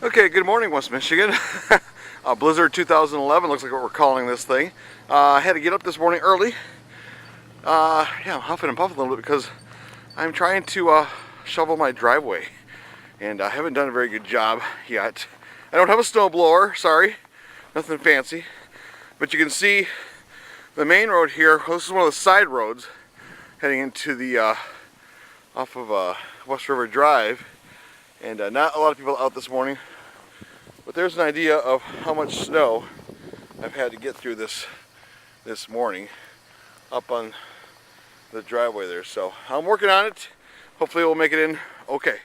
Okay, good morning, West Michigan. Blizzard 2011 looks like what we're calling this thing. I had to get up this morning early. Yeah, I'm huffing and puffing a little bit because I'm trying to shovel my driveway, and I haven't done a very good job yet. I don't have a snowblower, sorry, nothing fancy, but you can see the main road here. Well, this is one of the side roads heading into the off of West River Drive, and not a lot of people out this morning. But there's an idea of how much snow I've had to get through this morning up on the driveway there. So I'm working on it. Hopefully we'll make it in okay.